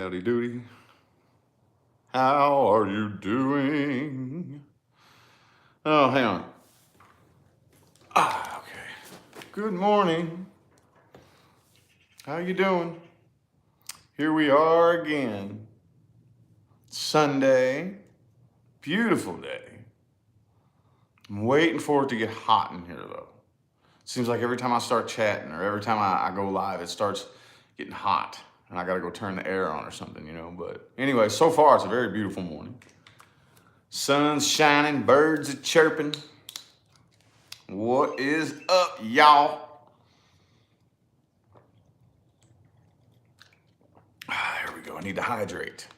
Howdy doody. How are you doing? Oh, hang on. Okay. Good morning. How you doing? Here we are again. Sunday. Beautiful day. I'm waiting for it to get hot in here though. Seems like every time I start chatting or every time I go live, it starts getting hot. And I gotta go turn the air on or something, But anyway, so far it's a very beautiful morning. Sun's shining, birds are chirping. What is up, y'all? Here we go. I need to hydrate.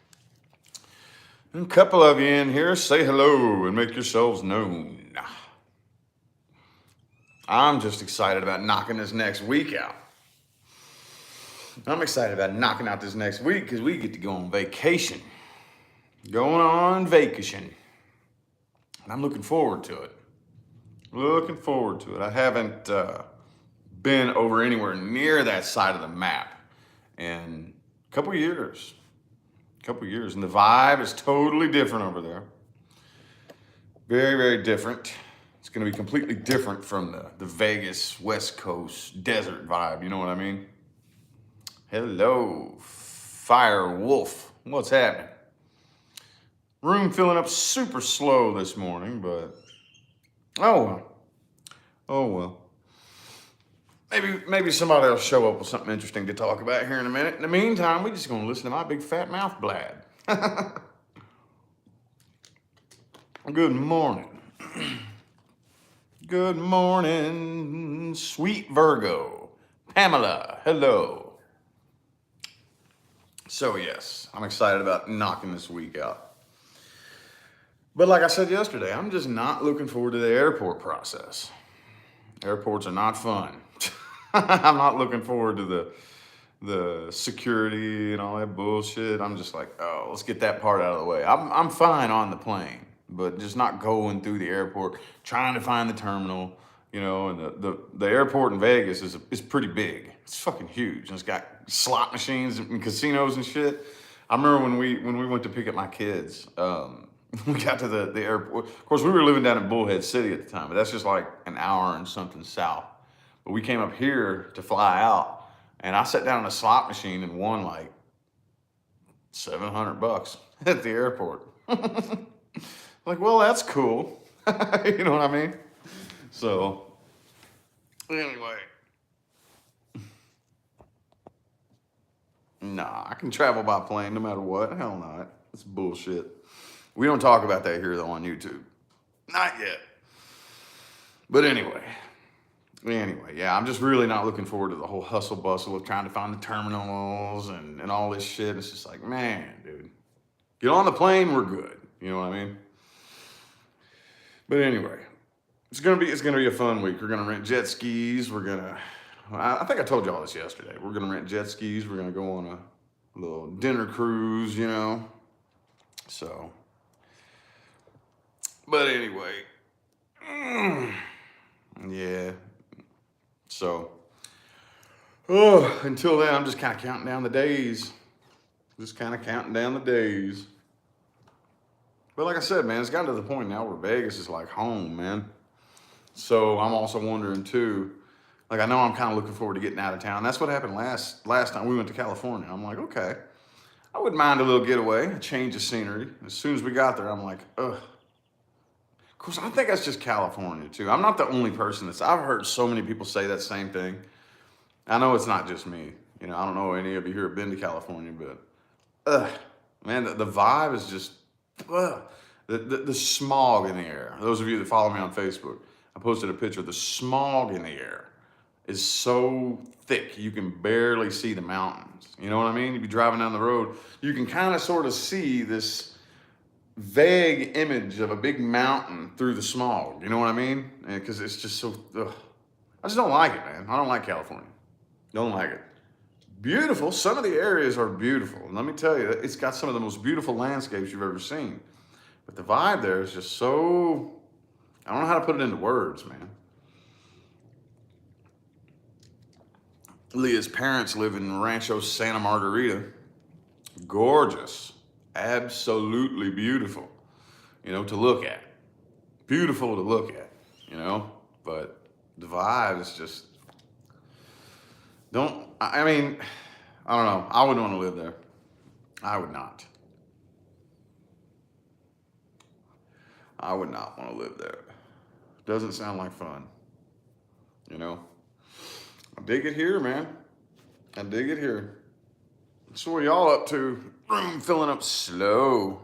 And a couple of you in here, say hello and make yourselves known. I'm just excited about knocking this next week out. I'm excited about knocking out this next week because we get to go on vacation. Going on vacation. And I'm looking forward to it. Looking forward to it. I haven't been over anywhere near that side of the map in a couple years. And the vibe is totally different over there. Very, very different. It's going to be completely different from the Vegas West Coast desert vibe. You know what I mean? Hello, Fire Wolf. What's happening? Room filling up super slow this morning, but oh well. Maybe somebody will show up with something interesting to talk about here in a minute. In the meantime, we're just gonna listen to my big fat mouth blab. Good morning. Good morning, sweet Virgo. Pamela, hello. So yes, I'm excited about knocking this week out. But like I said yesterday, I'm just not looking forward to the airport process. Airports are not fun. I'm not looking forward to the security and all that bullshit. I'm just like, oh, let's get that part out of the way. I'm fine on the plane, but just not going through the airport, trying to find the terminal, and the airport in Vegas is pretty big. It's fucking huge. And it's got slot machines and casinos and shit. I remember when we went to pick up my kids, we got to the airport. Of course, we were living down in Bullhead City at the time, but that's just like an hour and something south. But we came up here to fly out, and I sat down in a slot machine and won like $700 at the airport. Like, well, that's cool. You know what I mean? So, anyway. Nah, I can travel by plane no matter what. Hell not. It's bullshit. We don't talk about that here, though, on YouTube. Not yet. But anyway, yeah, I'm just really not looking forward to the whole hustle bustle of trying to find the terminals and all this shit. It's just like, man, dude, get on the plane, we're good. You know what I mean? But anyway, it's gonna be a fun week. We're gonna rent jet skis. I think I told you all this yesterday. We're gonna rent jet skis. We're gonna go on a little dinner cruise, So, but anyway, yeah. So, until then, I'm just kind of counting down the days. But like I said, man, it's gotten to the point now where Vegas is like home, man. So I'm also wondering too, like I know I'm kind of looking forward to getting out of town. That's what happened last time we went to California. I'm like, okay, I wouldn't mind a little getaway, a change of scenery. As soon as we got there, I'm like, ugh. Of course, I think that's just California too. I'm not the only person I've heard so many people say that same thing. I know it's not just me. I don't know any of you here have been to California, but man, the vibe is just, the smog in the air. Those of you that follow me on Facebook, I posted a picture. The smog in the air is so thick you can barely see the mountains. You know what I mean? You'd be driving down the road, you can kind of sort of see this vague image of a big mountain through the smog. You know what I mean? Because it's just so, I just don't like it, man. I don't like California. Don't like it. Beautiful. Some of the areas are beautiful. And let me tell you, it's got some of the most beautiful landscapes you've ever seen. But the vibe there is just so, I don't know how to put it into words, man. Leah's parents live in Rancho Santa Margarita. gorgeous, absolutely beautiful, to look at. Beautiful to look at, but the vibe is just, I mean, I don't know. I wouldn't want to live there. I would not. I would not want to live there. Doesn't sound like fun, I dig it here, man. I dig it here. So what are y'all up to? Room filling up slow.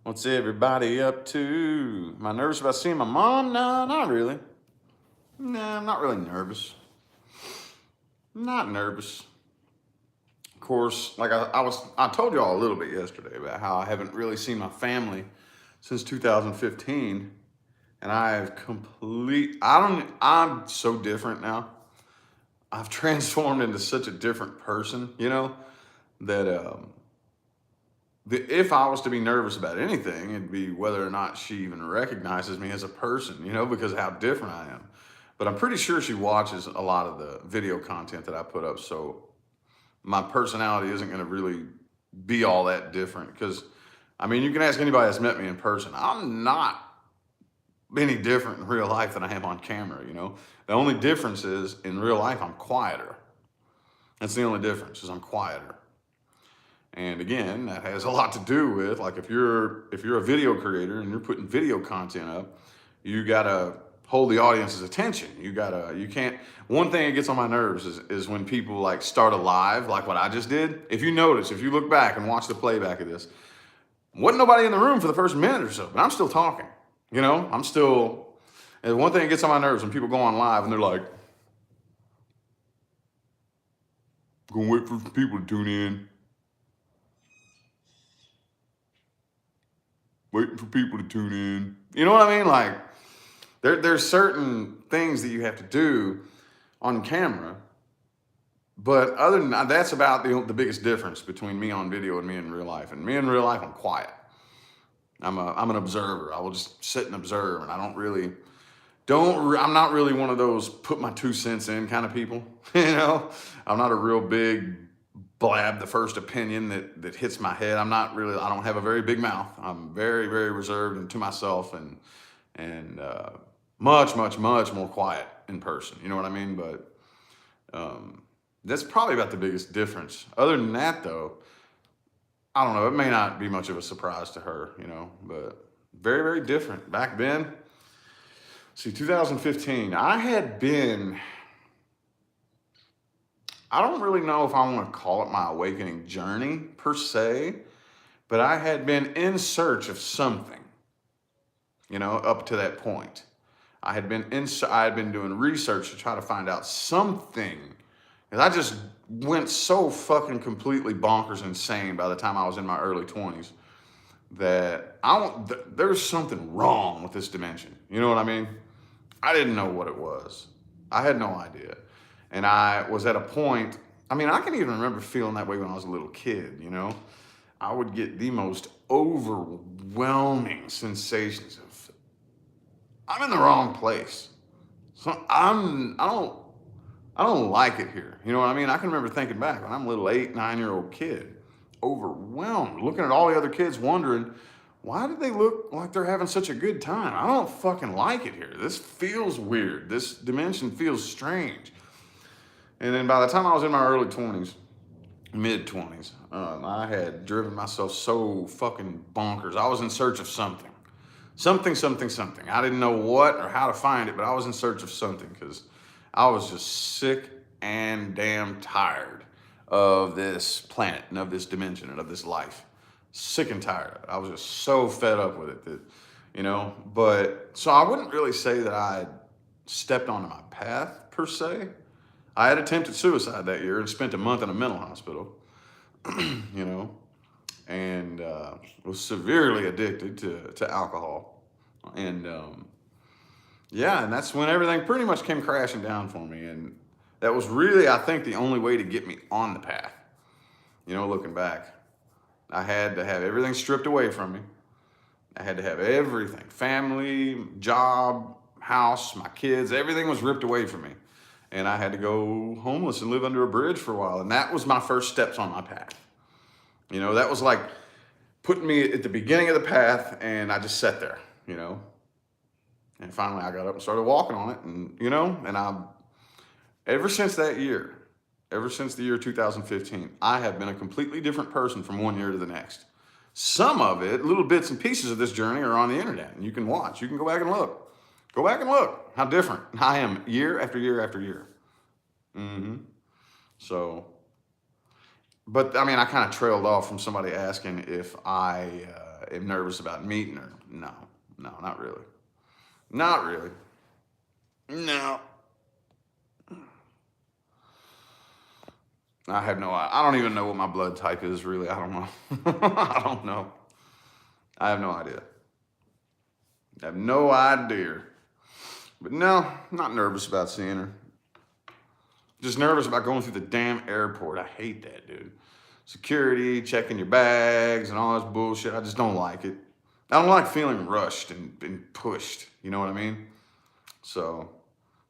What's everybody up to? Am I nervous about seeing my mom? No, not really. No, I'm not really nervous. Not nervous. Of course, like I told y'all a little bit yesterday about how I haven't really seen my family since 2015. And I'm so different now. I've transformed into such a different person, that if I was to be nervous about anything, it'd be whether or not she even recognizes me as a person, because of how different I am. But I'm pretty sure she watches a lot of the video content that I put up, so my personality isn't going to really be all that different. Because, you can ask anybody that's met me in person. I'm not any different in real life than I am on camera, The only difference is, in real life, I'm quieter. That's the only difference, is I'm quieter. And again, that has a lot to do with, like, if you're a video creator and you're putting video content up, you gotta hold the audience's attention. You can't, one thing that gets on my nerves is when people like start a live, like what I just did. If you look back and watch the playback of this, wasn't nobody in the room for the first minute or so, but I'm still talking. And one thing that gets on my nerves when people go on live and they're like, gonna wait for people to tune in. Waiting for people to tune in. You know what I mean? Like, there's certain things that you have to do on camera, but other than that, that's about the biggest difference between me on video and me in real life. And me in real life, I'm quiet. I'm an observer. I will just sit and observe, and I'm not really one of those put my 2 cents in kind of people. I'm not a real big blab the first opinion that hits my head. I don't have a very big mouth. I'm very, very reserved and to myself, and much, much, much more quiet in person. You know what I mean? But that's probably about the biggest difference. Other than that, though, I don't know. It may not be much of a surprise to her, but very, very different. Back then, 2015, I don't really know if I want to call it my awakening journey per se, but I had been in search of something, up to that point. I had been doing research to try to find out something, and I just went so fucking completely bonkers insane by the time I was in my early 20s that there's something wrong with this dimension. You know what I mean? I didn't know what it was. I had no idea. And I was at a point, I can even remember feeling that way when I was a little kid, I would get the most overwhelming sensations of, I'm in the wrong place. So I don't like it here. You know what I mean? I can remember thinking back when I'm a little 8, 9-year-old kid, overwhelmed, looking at all the other kids wondering, why do they look like they're having such a good time? I don't fucking like it here. This feels weird. This dimension feels strange. And then by the time I was in my early 20s, mid-20s, I had driven myself so fucking bonkers. I was in search of something. Something. I didn't know what or how to find it, but I was in search of something because I was just sick and damn tired of this planet and of this dimension and of this life. Sick and tired. I was just so fed up with it that, but so I wouldn't really say that I stepped onto my path per se. I had attempted suicide that year and spent a month in a mental hospital, and was severely addicted to alcohol. And and that's when everything pretty much came crashing down for me. And that was really, I think, the only way to get me on the path. Looking back, I had to have everything stripped away from me. I had to have everything, family, job, house, my kids, everything was ripped away from me. And I had to go homeless and live under a bridge for a while. And that was my first steps on my path. You know, that was like putting me at the beginning of the path, and I just sat there, you know. And finally I got up and started walking on it, and, you know, and ever since that year, ever since the year 2015, I have been a completely different person from one year to the next. Some of it, little bits and pieces of this journey are on the internet, and you can watch. You can go back and look. Go back and look how different I am year after year after year. So, but I mean, I kind of trailed off from somebody asking if I am nervous about meeting her. No, not really. Not really. No. I have no idea. I don't even know what my blood type is, really. I don't know. I don't know. I have no idea. I have no idea. But no, not nervous about seeing her. Just nervous about going through the damn airport. I hate that, dude. Security, checking your bags and all this bullshit. I just don't like it. I don't like feeling rushed and pushed. You know what I mean? So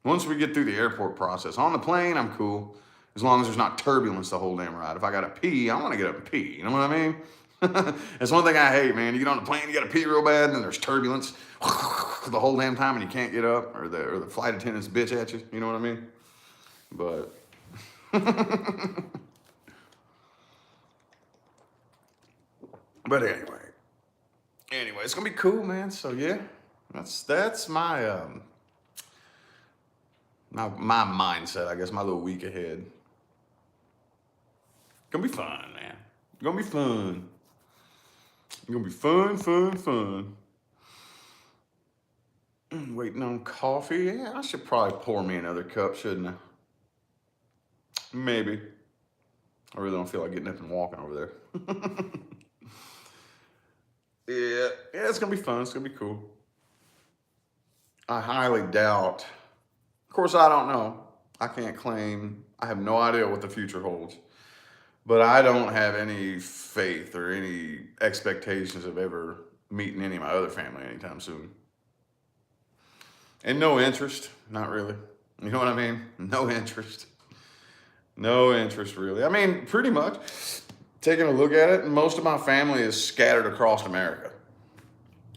once we get through the airport process, on the plane, I'm cool. As long as there's not turbulence the whole damn ride. If I gotta pee, I wanna get up and pee. You know what I mean? That's one thing I hate, man. You get on the plane, you gotta pee real bad, and then there's turbulence the whole damn time, and you can't get up, or the flight attendants bitch at you. You know what I mean? But but anyway, it's gonna be cool, man. So yeah, that's my my mindset, I guess, my little week ahead. Gonna be fun, man. Gonna be fun. Gonna be fun. Waiting on coffee. Yeah, I should probably pour me another cup, shouldn't I? Maybe. I really don't feel like getting up and walking over there. Yeah, it's gonna be fun. It's gonna be cool. I highly doubt. Of course, I don't know. I can't claim. I have no idea what the future holds. But I don't have any faith or any expectations of ever meeting any of my other family anytime soon. And no interest, not really. You know what I mean? No interest. No interest, really. I mean, pretty much, taking a look at it, most of my family is scattered across America.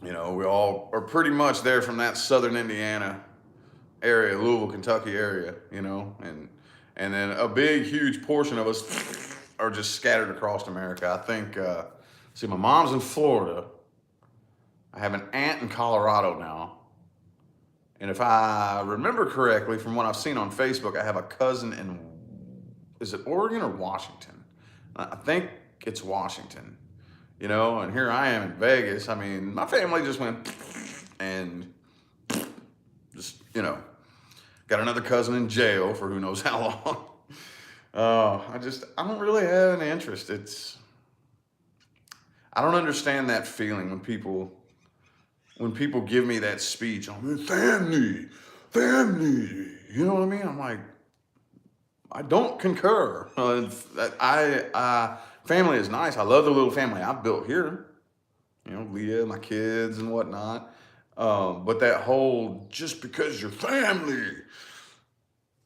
You know, we all are pretty much there from that southern Indiana area, Louisville, Kentucky area, you know, and then a big, huge portion of us are just scattered across America. I think, see, my mom's in Florida. I have an aunt in Colorado now. And if I remember correctly from what I've seen on Facebook, I have a cousin in, is it Oregon or Washington? I think it's Washington, you know, and here I am in Vegas. I mean, my family just went and just, you know, got another cousin in jail for who knows how long. I don't really have an interest. I don't understand that feeling when people give me that speech on family, you know what I mean? I'm like, I don't concur. Family is nice. I love the little family I've built here. You know, Leah, my kids and whatnot. But that whole, just because you're family,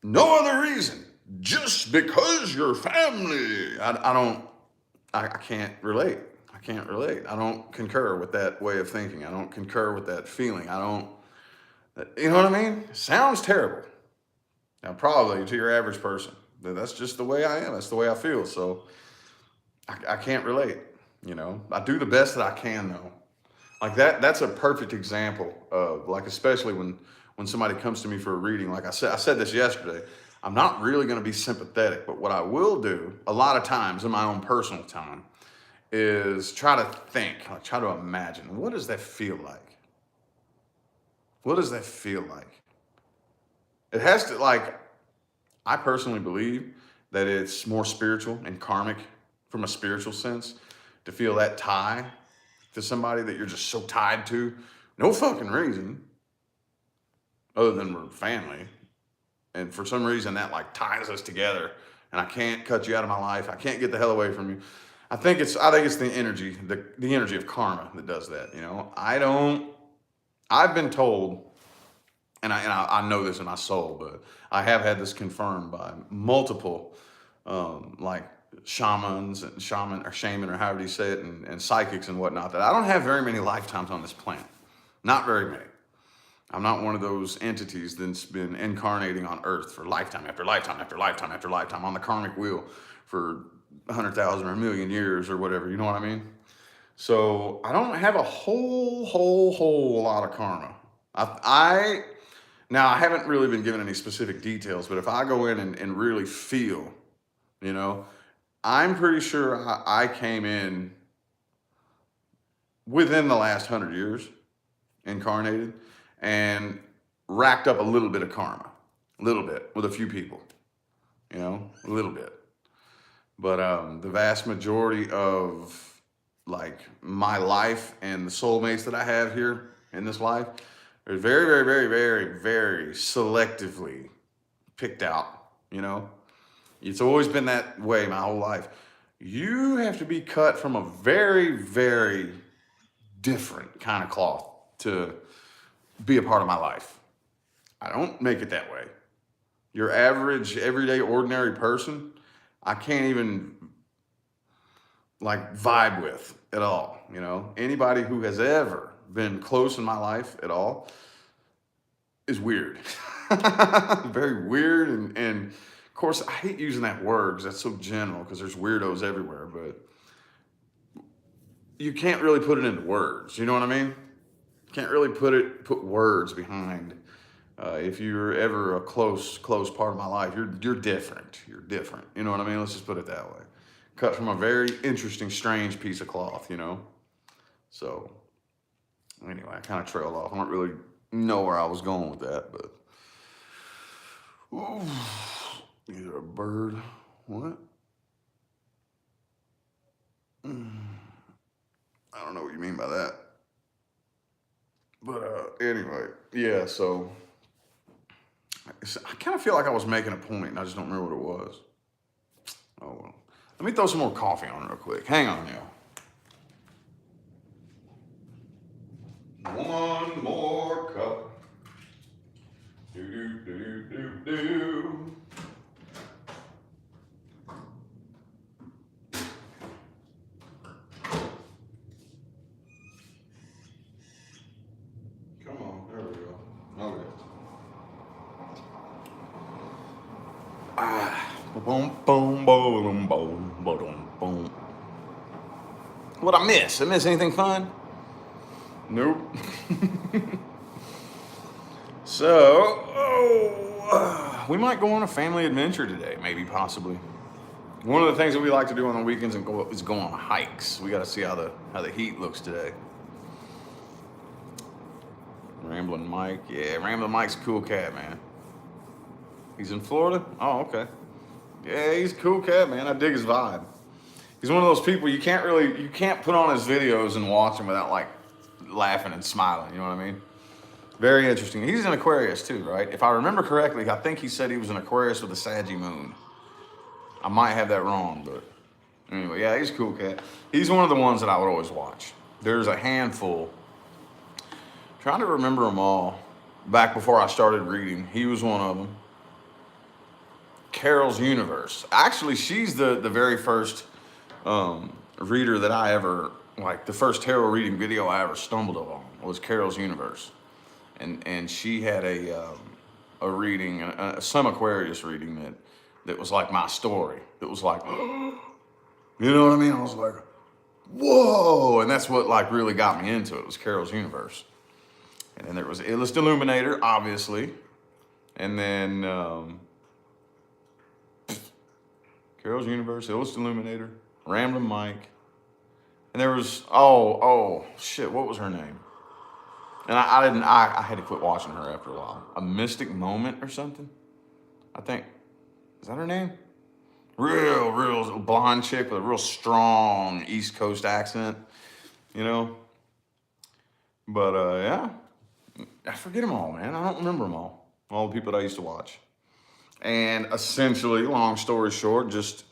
no other reason, just because you're family. I can't relate. I can't relate. I don't concur with that way of thinking. I don't concur with that feeling. You know what I mean? Sounds terrible. Now, probably to your average person, that's just the way I am. That's the way I feel. So I can't relate. You know, I do the best that I can, though. Like that's a perfect example of, like, especially when somebody comes to me for a reading. Like I said this yesterday, I'm not really going to be sympathetic, but what I will do a lot of times in my own personal time is try to think, like try to imagine, what does that feel like? What does that feel like? It has to, like, I personally believe that it's more spiritual and karmic from a spiritual sense to feel that tie to somebody that you're just so tied to. No fucking reason other than we're family. And for some reason that like ties us together, and I can't cut you out of my life. I can't get the hell away from you. I think it's the energy, the energy of karma that does that. You know, I've been told, and I know this in my soul, but I have had this confirmed by multiple, like shamans and shaman or however you say it, and psychics and whatnot, that I don't have very many lifetimes on this planet. Not very many. I'm not one of those entities that's been incarnating on Earth for lifetime after lifetime after lifetime after lifetime on the karmic wheel for 100,000 or a million years or whatever. You know what I mean? So I don't have a whole lot of karma. Now I haven't really been given any specific details, but if I go in and really feel, you know, I'm pretty sure I came in within the last 100 years, incarnated, and racked up a little bit of karma, a little bit with a few people, you know, a little bit. But the vast majority of like my life and the soulmates that I have here in this life are very selectively picked out, you know. It's always been that way my whole life. You have to be cut from a very different kind of cloth to be a part of my life. I don't make it that way. Your average, everyday, ordinary person, I can't even like vibe with at all, you know. Anybody who has ever been close in my life at all is weird. Very weird, and of course I hate using that word because that's so general, because there's weirdos everywhere, but you can't really put it into words, you know what I mean? Can't really put words behind. If you're ever a close part of my life, you're different. You're different. You know what I mean? Let's just put it that way. Cut from a very interesting, strange piece of cloth, you know? So, anyway, I kind of trailed off. I don't really know where I was going with that, but... Ooh, either a bird... What? I don't know what you mean by that. But anyway, yeah, so... I kind of feel like I was making a point, and I just don't remember what it was. Oh, well. Let me throw some more coffee on real quick. Hang on, y'all. One more cup. Do. Come on, there we go. Okay. Boom, boom, boom, boom, boom, boom. What'd I miss? I miss anything fun? Nope. So, we might go on a family adventure today, maybe, possibly. One of the things that we like to do on the weekends is go on hikes. We got to see how the heat looks today. Rambling Mike, yeah, Rambling Mike's a cool cat, man. He's in Florida? Oh, okay. Yeah, he's a cool cat, man. I dig his vibe. He's one of those people you can't put on his videos and watch him without like laughing and smiling, you know what I mean? Very interesting. He's an Aquarius too, right? If I remember correctly, I think he said he was an Aquarius with a Saggy moon. I might have that wrong, but anyway, yeah, he's a cool cat. He's one of the ones that I would always watch. There's a handful. Trying to remember them all. Back before I started reading, he was one of them. Carol's Universe. Actually, she's the very first reader that I ever, like the first tarot reading video I ever stumbled upon was Carol's Universe. And she had a reading, some Aquarius reading that was like my story. It was like, you know what I mean? I was like, whoa! And that's what like really got me into it, was Carol's Universe. And then there was Illust Illuminator, obviously. And then Carol's Universe, Illust Illuminator, Rambling Mike. And there was, oh, shit, what was her name? And I had to quit watching her after a while. A Mystic Moment or something? I think, is that her name? Real blonde chick with a real strong East Coast accent, you know? But, yeah. I forget them all, man. I don't remember them all the people that I used to watch. And essentially, long story short, just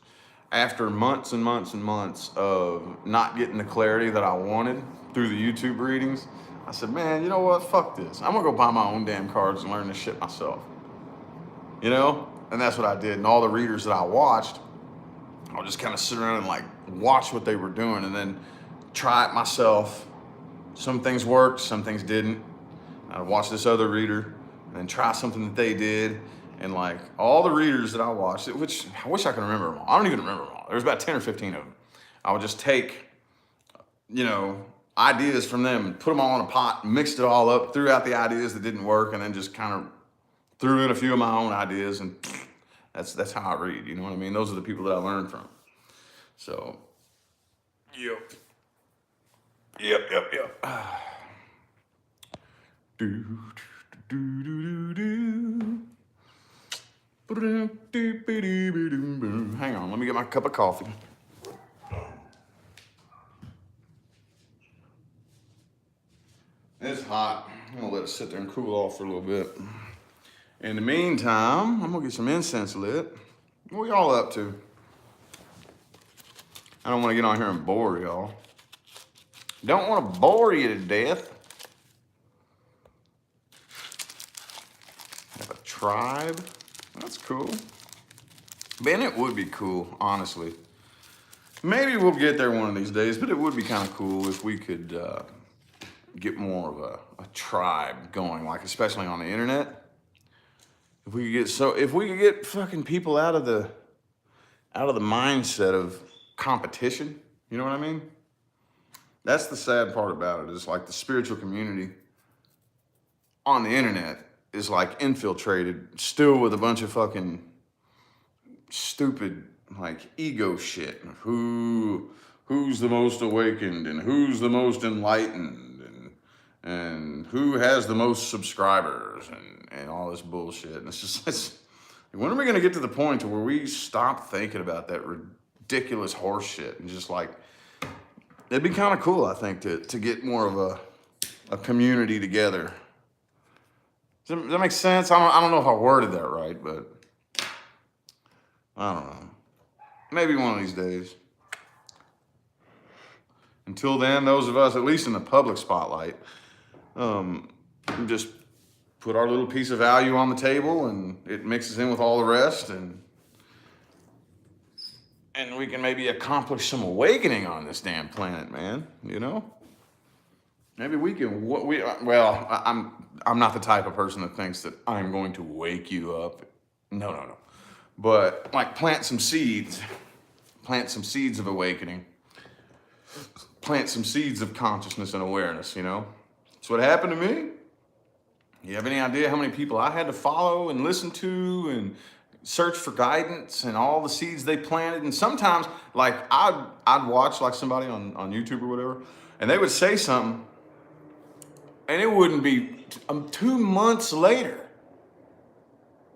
after months and months and months of not getting the clarity that I wanted through the YouTube readings, I said, man, you know what? Fuck this. I'm going to go buy my own damn cards and learn this shit myself. You know? And that's what I did. And all the readers that I watched, I'll just kind of sit around and like watch what they were doing and then try it myself. Some things worked, some things didn't. I'd watch this other reader and then try something that they did. And like all the readers that I watched, which I wish I could remember them all. I don't even remember them all. There was about 10 or 15 of them. I would just take, you know, ideas from them and put them all in a pot, mixed it all up, threw out the ideas that didn't work, and then just kind of threw in a few of my own ideas, and that's how I read, you know what I mean? Those are the people that I learned from. So, yep. Hang on, let me get my cup of coffee. It's hot. I'm gonna let it sit there and cool off for a little bit. In the meantime, I'm gonna get some incense lit. What y'all up to? I don't want to get on here and bore y'all. Don't want to bore you to death. Have a tribe. That's cool. Man, it would be cool, honestly. Maybe we'll get there one of these days, but it would be kind of cool if we could get more of a tribe going, like especially on the internet. If we could get fucking people out of the mindset of competition, you know what I mean? That's the sad part about it, is like the spiritual community on the internet is like infiltrated still with a bunch of fucking stupid like ego shit. Who's the most awakened and who's the most enlightened and who has the most subscribers and all this bullshit. And it's when are we gonna get to the point to where we stop thinking about that ridiculous horse shit and just like, it'd be kind of cool, I think, to get more of a community together. Does that make sense? I don't know if I worded that right, but I don't know. Maybe one of these days. Until then, those of us, at least in the public spotlight, just put our little piece of value on the table and it mixes in with all the rest, and we can maybe accomplish some awakening on this damn planet, man, you know? Maybe we can, I'm not the type of person that thinks that I'm going to wake you up. No. But like plant some seeds of awakening, plant some seeds of consciousness and awareness, you know? That's what happened to me. You have any idea how many people I had to follow and listen to and search for guidance and all the seeds they planted? And sometimes, like, I'd watch like somebody on YouTube or whatever, and they would say something, and it wouldn't be 2 months later,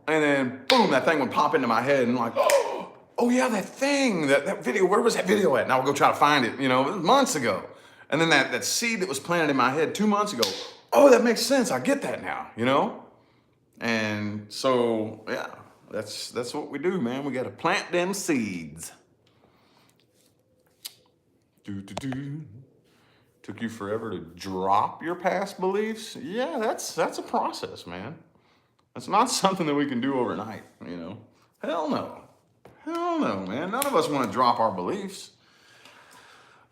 and then boom, that thing would pop into my head, and like, oh yeah, that thing, that video, where was that video at? And I would go try to find it, you know, it was months ago. And then that seed that was planted in my head 2 months ago, oh, that makes sense. I get that now, you know? And so, yeah, that's what we do, man. We got to plant them seeds. Took you forever to drop your past beliefs? Yeah, that's a process, man. That's not something that we can do overnight, you know? Hell no. Hell no, man. None of us want to drop our beliefs.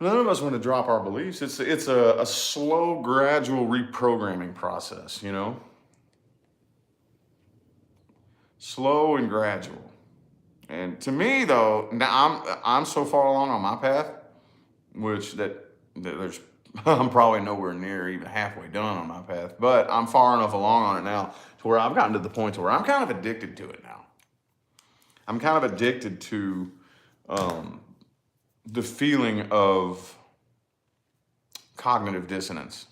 None of us want to drop our beliefs. It's a slow, gradual reprogramming process, you know? Slow and gradual. And to me, though, now I'm so far along on my path, which that there's I'm probably nowhere near even halfway done on my path, but I'm far enough along on it now to where I've gotten to the point to where I'm kind of addicted to it now. I'm kind of addicted to the feeling of cognitive dissonance.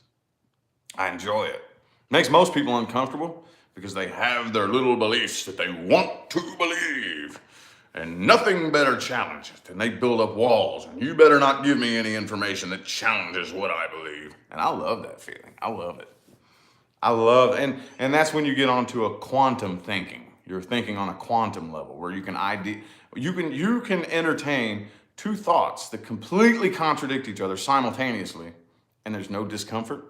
I enjoy it. Makes most people uncomfortable because they have their little beliefs that they want to believe, and nothing better challenge it. And they build up walls, and you better not give me any information that challenges what I believe. And I love that feeling. I love it. And that's when you get onto a quantum thinking. You're thinking on a quantum level where you can entertain two thoughts that completely contradict each other simultaneously, and there's no discomfort,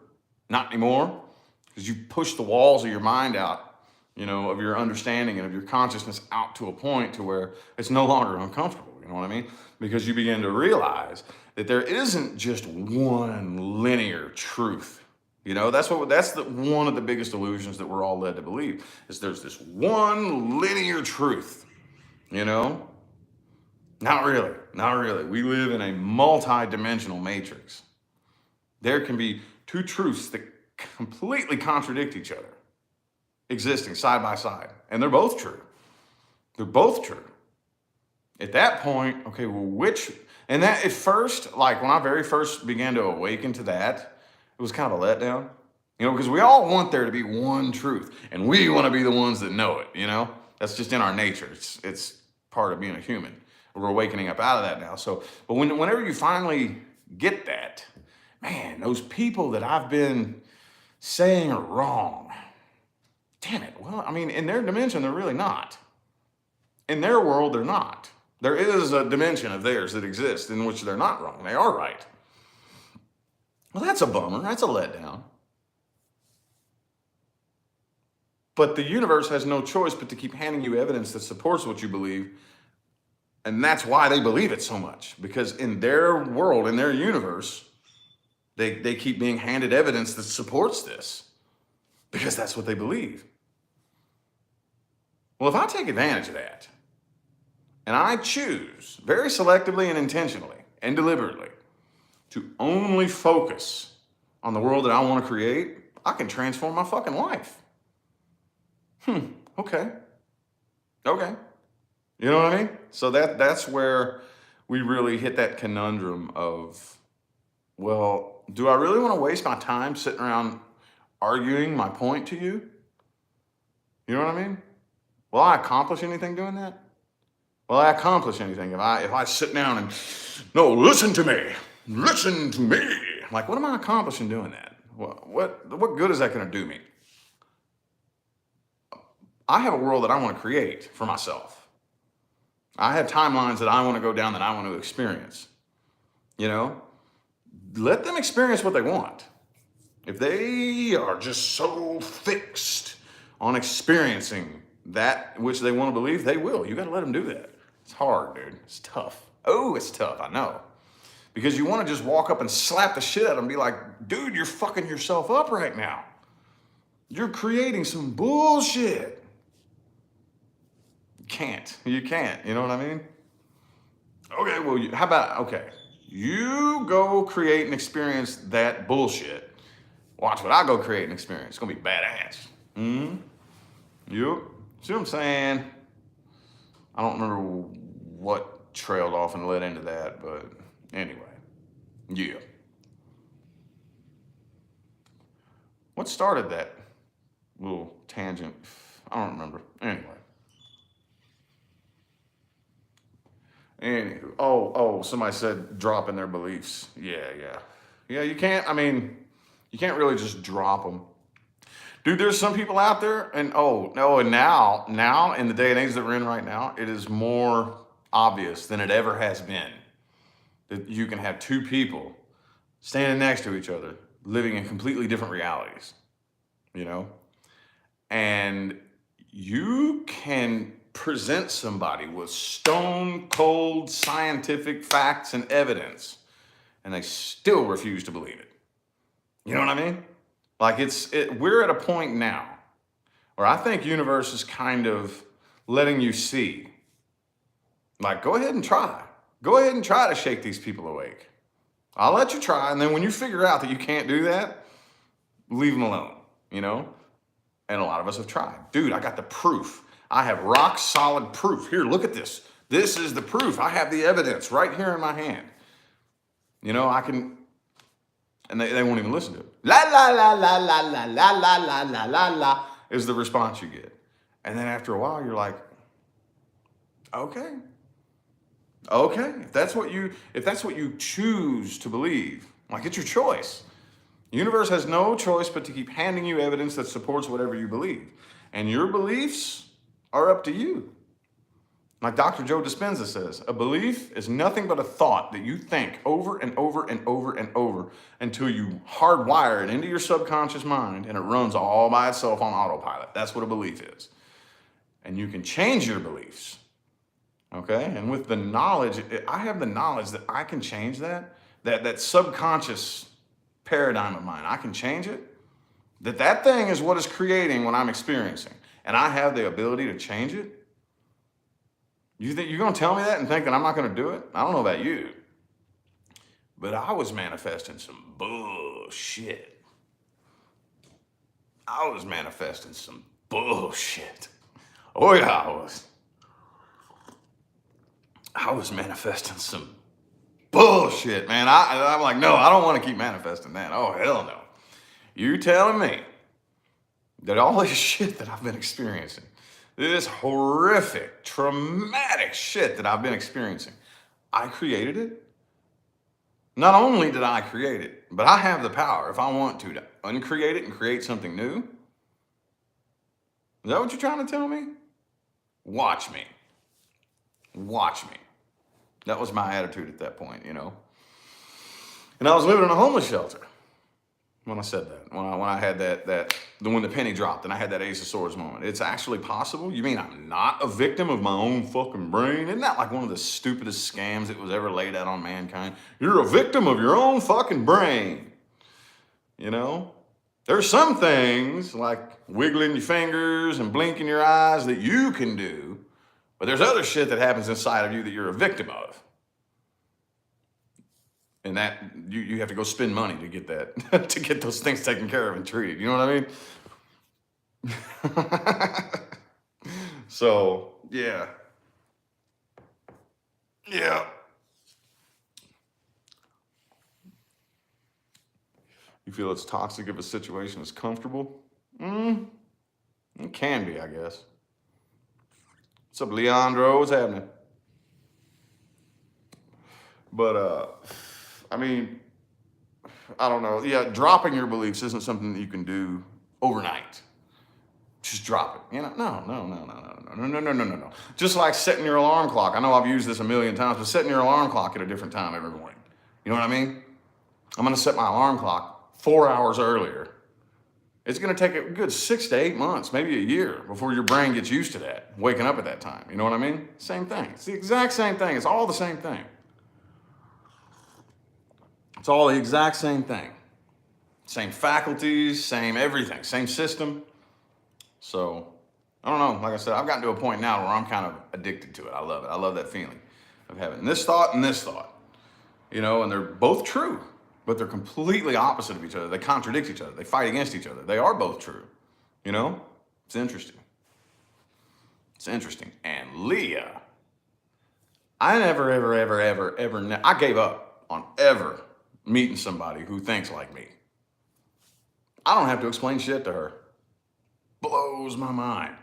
not anymore, because you push the walls of your mind out, you know, of your understanding and of your consciousness out to a point to where it's no longer uncomfortable, you know what I mean? Because you begin to realize that there isn't just one linear truth. You know, that's one of the biggest illusions that we're all led to believe, is there's this one linear truth, you know? Not really, not really. We live in a multi-dimensional matrix. There can be two truths that completely contradict each other, existing side by side, and they're both true. They're both true. At that point, okay, well, and that at first, like when I very first began to awaken to that, it was kind of a letdown, you know, because we all want there to be one truth, and we want to be the ones that know it, you know? That's just in our nature. It's part of being a human. We're awakening up out of that now. So, but whenever you finally get that, man, those people that I've been saying are wrong, damn it. Well, I mean, in their dimension, they're really not. In their world, they're not. There is a dimension of theirs that exists in which they're not wrong. They are right. Well, that's a bummer. That's a letdown. But the universe has no choice but to keep handing you evidence that supports what you believe. And that's why they believe it so much. Because in their world, in their universe, they keep being handed evidence that supports this. Because that's what they believe. Well, if I take advantage of that, and I choose very selectively and intentionally and deliberately to only focus on the world that I want to create, I can transform my fucking life. Okay. You know what I mean? So that's where we really hit that conundrum of, well, do I really want to waste my time sitting around arguing my point to you? You know what I mean? Will I accomplish anything doing that? Will I accomplish anything if I sit down and, no, listen to me. Like, what am I accomplishing doing that? What good is that going to do me? I have a world that I want to create for myself. I have timelines that I want to go down, that I want to experience. You know? Let them experience what they want. If they are just so fixed on experiencing that which they want to believe, they will. You got to let them do that. It's hard, dude. It's tough. Oh, it's tough. I know. Because you want to just walk up and slap the shit out of them and be like, dude, you're fucking yourself up right now. You're creating some bullshit. You can't. You know what I mean? Okay, well, how about, you go create and experience that bullshit. Watch what I go create and experience. It's going to be badass. Yep. See what I'm saying? I don't remember what trailed off and led into that, but anyway. Yeah. What started that little tangent? I don't remember. Anyway. Somebody said dropping their beliefs. Yeah, you can't really just drop them. Dude, there's some people out there, and now in the day and age that we're in right now, it is more obvious than it ever has been that you can have two people standing next to each other, living in completely different realities, you know? And you can present somebody with stone cold scientific facts and evidence, and they still refuse to believe it. You know what I mean? Like we're at a point now where I think universe is kind of letting you see, like, go ahead and try. Go ahead and try to shake these people awake. I'll let you try. And then when you figure out that you can't do that, leave them alone, you know? And a lot of us have tried. Dude, I got the proof. I have rock solid proof. Here, look at this. This is the proof. I have the evidence right here in my hand. You know, I can, and they won't even listen to it. La, la, la, la, la, la, la, la, la, la, la, la, is the response you get. And then after a while, you're like, okay. If that's what you choose to believe, like, it's your choice. The universe has no choice but to keep handing you evidence that supports whatever you believe. And your beliefs are up to you. Like Dr. Joe Dispenza says, a belief is nothing but a thought that you think over and over and over and over until you hardwire it into your subconscious mind and it runs all by itself on autopilot. That's what a belief is. And you can change your beliefs Okay. And with the knowledge, I have the knowledge that I can change that subconscious paradigm of mine. I can change it. That thing is what is creating what I'm experiencing. And I have the ability to change it. You think you're going to tell me that and think that I'm not going to do it? I don't know about you. But I was manifesting some bullshit. I was manifesting some bullshit. Oh yeah, I was manifesting some bullshit, man. I'm like, no, I don't want to keep manifesting that. Oh, hell no. You telling me that all this shit that I've been experiencing, this horrific, traumatic shit that I've been experiencing, I created it? Not only did I create it, but I have the power, if I want to uncreate it and create something new. Is that what you're trying to tell me? Watch me. Watch me. That was my attitude at that point, you know. And I was living in a homeless shelter when I said that. When I had when the penny dropped and I had that Ace of Swords moment. It's actually possible? You mean I'm not a victim of my own fucking brain? Isn't that like one of the stupidest scams that was ever laid out on mankind? You're a victim of your own fucking brain. You know? There's some things like wiggling your fingers and blinking your eyes that you can do, but there's other shit that happens inside of you that you're a victim of. And that you have to go spend money to get that, to get those things taken care of and treated. You know what I mean? So, yeah. Yeah. You feel it's toxic if a situation is comfortable? It can be, I guess. What's up, Leandro? What's happening? But, I mean, I don't know. Yeah, dropping your beliefs isn't something that you can do overnight. Just drop it. You know, no. Just like setting your alarm clock. I know I've used this a million times, but setting your alarm clock at a different time every morning. You know what I mean? I'm going to set my alarm clock 4 hours earlier. It's going to take a good 6 to 8 months, maybe a year, before your brain gets used to that, waking up at that time. You know what I mean? Same thing. It's the exact same thing. It's all the same thing. It's all the exact same thing. Same faculties, same everything, same system. So, I don't know. Like I said, I've gotten to a point now where I'm kind of addicted to it. I love it. I love that feeling of having this thought and this thought. You know, and they're both true, but they're completely opposite of each other. They contradict each other. They fight against each other. They are both true. You know? It's interesting. It's interesting. And Leah, I never, ever, I gave up on ever meeting somebody who thinks like me. I don't have to explain shit to her. Blows my mind.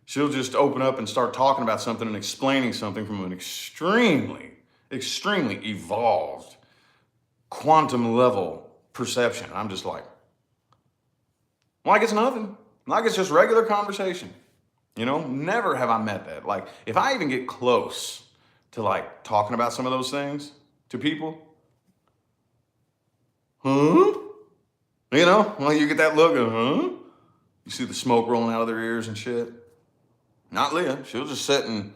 She'll just open up and start talking about something and explaining something from an extremely evolved quantum level perception. I'm just like, like it's nothing. Like it's just regular conversation. You know, never have I met that. Like, if I even get close to like talking about some of those things to people, huh? You know, well, you get that look of, huh? You see the smoke rolling out of their ears and shit. Not Leah. She'll just sit and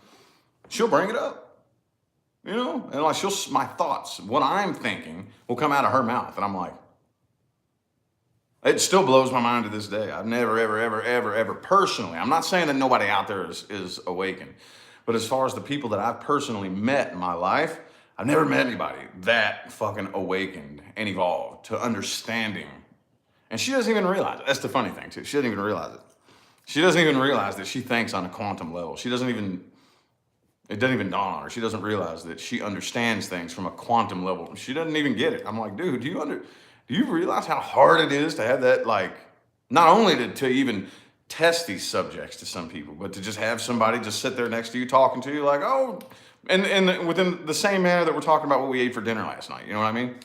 she'll bring it up. You know, and like my thoughts, what I'm thinking will come out of her mouth. And I'm like, it still blows my mind to this day. I've never, ever personally, I'm not saying that nobody out there is awakened, but as far as the people that I've personally met in my life, I've never met anybody that fucking awakened and evolved to understanding. And she doesn't even realize it. That's the funny thing too. She doesn't even realize it. She doesn't even realize that she thinks on a quantum level. It doesn't even dawn on her. She doesn't realize that she understands things from a quantum level. She doesn't even get it. I'm like, dude, do you realize how hard it is to have that, like, not only to even test these subjects to some people, but to just have somebody just sit there next to you talking to you like, oh, and within the same manner that we're talking about what we ate for dinner last night. You know what I mean?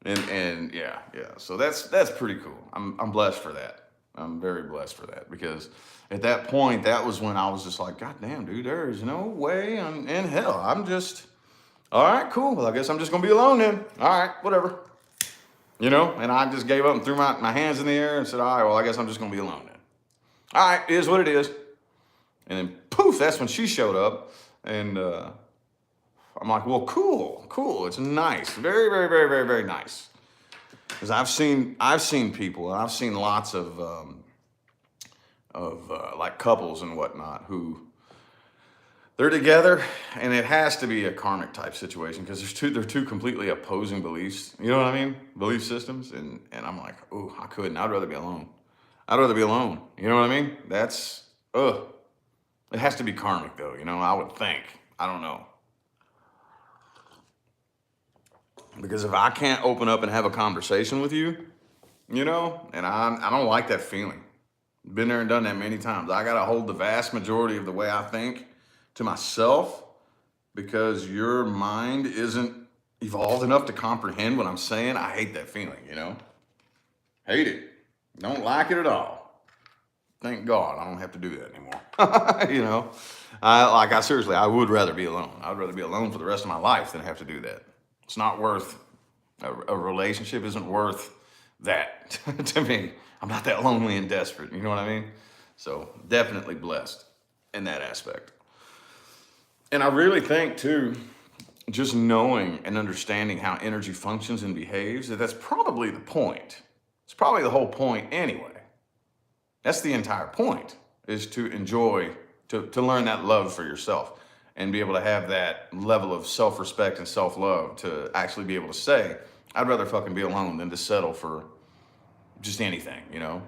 And yeah. So that's pretty cool. I'm blessed for that. I'm very blessed for that, because at that point, that was when I was just like, God damn, dude, there is no way in hell. I'm just, all right, cool. Well, I guess I'm just going to be alone then. All right, whatever. You know, and I just gave up and threw my hands in the air and said, all right, well, I guess I'm just going to be alone then. All right, it is what it is. And then poof, that's when she showed up. And I'm like, well, cool. It's nice. Very, very, very, very, very nice. Because I've seen people, and I've seen lots of like couples and whatnot who they're together, and it has to be a karmic type situation because they're two completely opposing beliefs. You know what I mean? Belief systems, and I'm like, oh, I couldn't. I'd rather be alone. I'd rather be alone. You know what I mean? That's It has to be karmic though. You know, I would think. I don't know. Because if I can't open up and have a conversation with you, you know, and I don't like that feeling. Been there and done that many times. I got to hold the vast majority of the way I think to myself because your mind isn't evolved enough to comprehend what I'm saying. I hate that feeling, you know? Hate it. Don't like it at all. Thank God I don't have to do that anymore. You know? Seriously, I would rather be alone. I'd rather be alone for the rest of my life than have to do that. It's not worth, a relationship isn't worth that to me. I'm not that lonely and desperate, you know what I mean? So definitely blessed in that aspect. And I really think too, just knowing and understanding how energy functions and behaves, that's probably the point. It's probably the whole point anyway. That's the entire point, is to enjoy, to learn that love for yourself and be able to have that level of self-respect and self-love to actually be able to say, I'd rather fucking be alone than to settle for just anything, you know?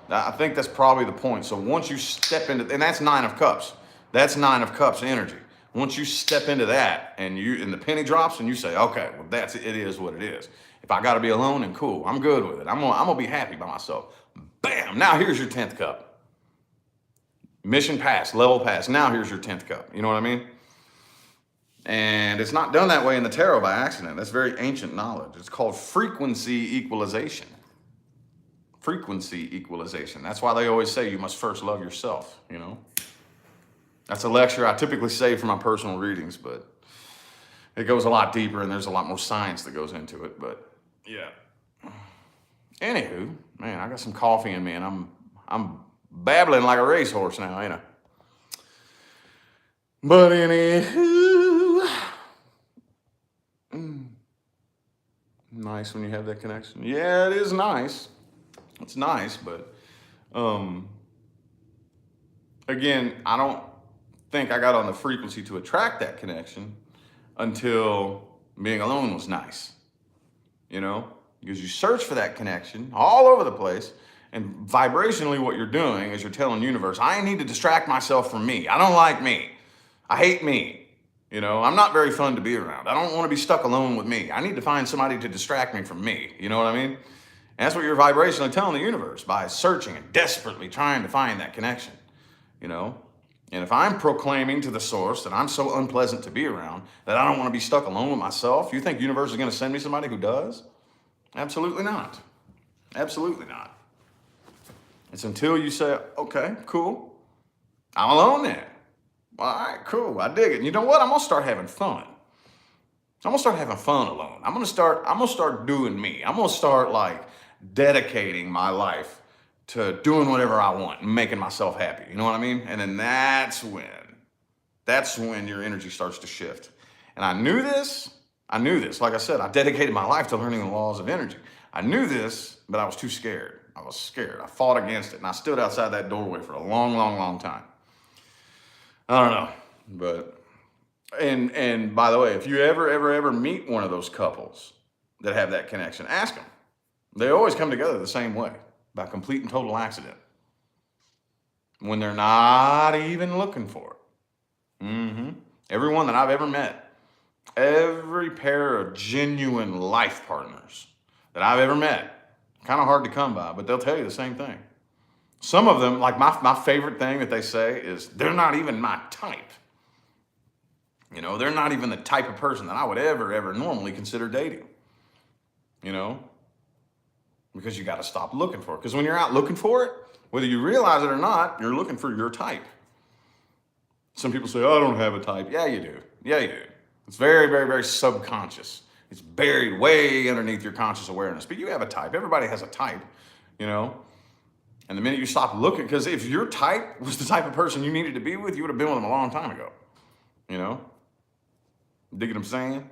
I think that's probably the point. So once you step into, and that's 9 of Cups. That's 9 of Cups energy. Once you step into that and the penny drops and you say, okay, well it is what it is. If I gotta be alone, then cool, I'm good with it. I'm gonna be happy by myself. Bam, now here's your 10th cup. Mission passed, level passed. Now here's your 10th cup. You know what I mean? And it's not done that way in the tarot by accident. That's very ancient knowledge. It's called frequency equalization. Frequency equalization. That's why they always say you must first love yourself, you know? That's a lecture I typically say for my personal readings, but it goes a lot deeper and there's a lot more science that goes into it, but yeah. Anywho, man, I got some coffee in me and I'm babbling like a racehorse now, ain't I? But anywho, nice when you have that connection. Yeah, it is nice. It's nice, but again, I don't think I got on the frequency to attract that connection until being alone was nice, you know? Because you search for that connection all over the place, and vibrationally what you're doing is you're telling the universe, I need to distract myself from me. I don't like me. I hate me. You know, I'm not very fun to be around. I don't want to be stuck alone with me. I need to find somebody to distract me from me. You know what I mean? And that's what you're vibrationally telling the universe by searching and desperately trying to find that connection, you know? And if I'm proclaiming to the source that I'm so unpleasant to be around that I don't want to be stuck alone with myself, you think the universe is going to send me somebody who does? Absolutely not. Absolutely not. It's until you say, okay, cool. I'm alone then. All right, cool. I dig it. And you know what? I'm going to start having fun. I'm going to start having fun alone. I'm going to start doing me. I'm going to start like dedicating my life to doing whatever I want and making myself happy. You know what I mean? And then that's when your energy starts to shift. And I knew this. Like I said, I dedicated my life to learning the laws of energy. I knew this, but I was too scared. I was scared. I fought against it. And I stood outside that doorway for a long, long, long time. I don't know. But, and by the way, if you ever meet one of those couples that have that connection, ask them. They always come together the same way, by complete and total accident. When they're not even looking for it. Everyone that I've ever met, every pair of genuine life partners that I've ever met, kind of hard to come by, but they'll tell you the same thing. Some of them, like my favorite thing that they say is, they're not even my type. You know, they're not even the type of person that I would ever normally consider dating. You know? Because you got to stop looking for it. Because when you're out looking for it, whether you realize it or not, you're looking for your type. Some people say, oh, I don't have a type. Yeah, you do. Yeah, you do. It's very, very, very subconscious. It's buried way underneath your conscious awareness. But you have a type. Everybody has a type, you know? And the minute you stop looking, because if your type was the type of person you needed to be with, you would have been with them a long time ago. you know? Dig what I'm saying?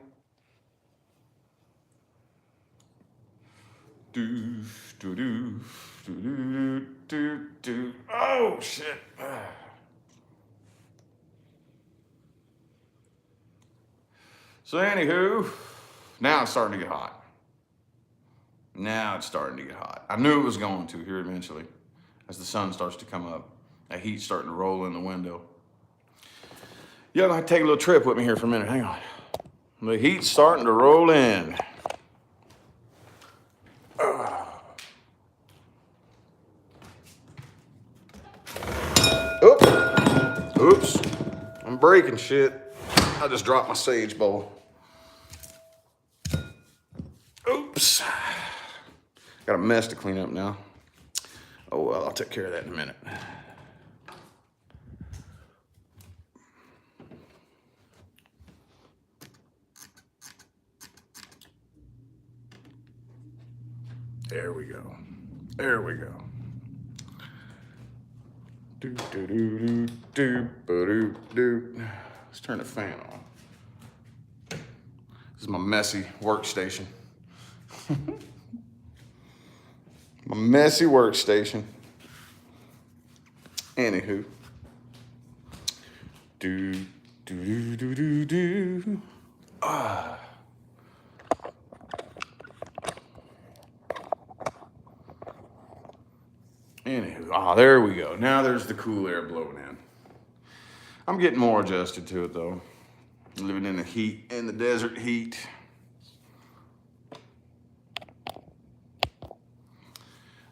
Do, do, do, do, do, do, do. Oh, shit. So anywho, now it's starting to get hot. Now it's starting to get hot. I knew it was going to here eventually as the sun starts to come up. That heat's starting to roll in the window. Y'all gonna take a little trip with me here for a minute. Hang on. The heat's starting to roll in. Oops. I'm breaking shit. I just dropped my sage bowl. Oops. Got a mess to clean up now. Oh well, I'll take care of that in a minute. There we go. There we go. Do do do do do do do. Let's turn the fan on. This is my messy workstation. My messy workstation. Anywho. Do do do do do do. Ah. Anywho, there we go. Now there's the cool air blowing in. I'm getting more adjusted to it though. Living in the heat, in the desert heat.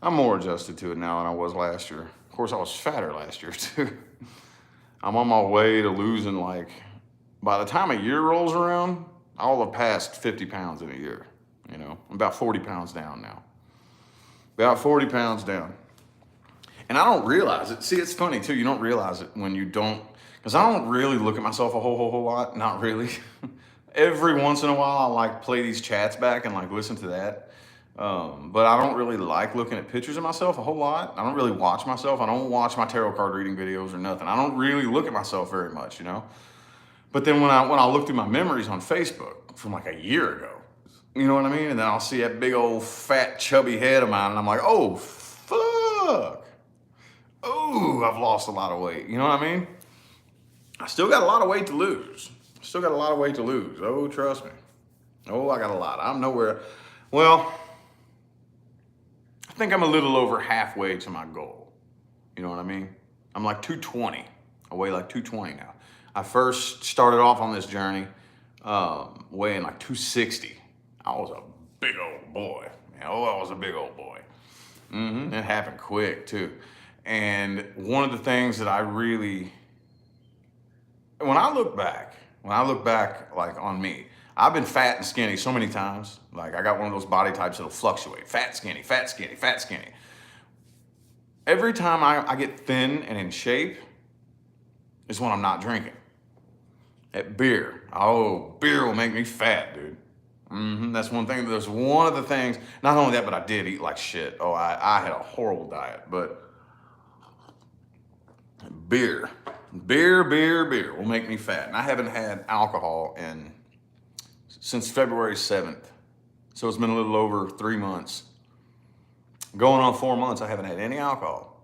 I'm more adjusted to it now than I was last year. Of course, I was fatter last year too. I'm on my way to losing by the time a year rolls around, I'll have passed 50 pounds in a year. You know, I'm about 40 pounds down now. About 40 pounds down. And I don't realize it. See, it's funny too. You don't realize it when you don't, because I don't really look at myself a whole lot. Not really. Every once in a while, I play these chats back and listen to that. But I don't really like looking at pictures of myself a whole lot. I don't really watch myself. I don't watch my tarot card reading videos or nothing. I don't really look at myself very much, you know. But then when I look through my memories on Facebook from a year ago, you know what I mean? And then I'll see that big old fat chubby head of mine and I'm like, oh, fuck. Oh, I've lost a lot of weight. You know what I mean? I still got a lot of weight to lose. Oh, trust me. Oh, I got a lot. I'm nowhere. Well, I think I'm a little over halfway to my goal. You know what I mean? I'm 220. I weigh 220 now. I first started off on this journey weighing 260. I was a big old boy. Oh, I was a big old boy. It happened quick too. And one of the things that I really, when I look back on me, I've been fat and skinny so many times. I got one of those body types that'll fluctuate. Fat, skinny, fat, skinny, fat, skinny. Every time I get thin and in shape is when I'm not drinking. At beer. Oh, beer will make me fat, dude. That's one thing. That's one of the things. Not only that, but I did eat like shit. Oh, I had a horrible diet, but beer will make me fat. And I haven't had alcohol since February 7th. So it's been a little over 3 months. Going on 4 months, I haven't had any alcohol,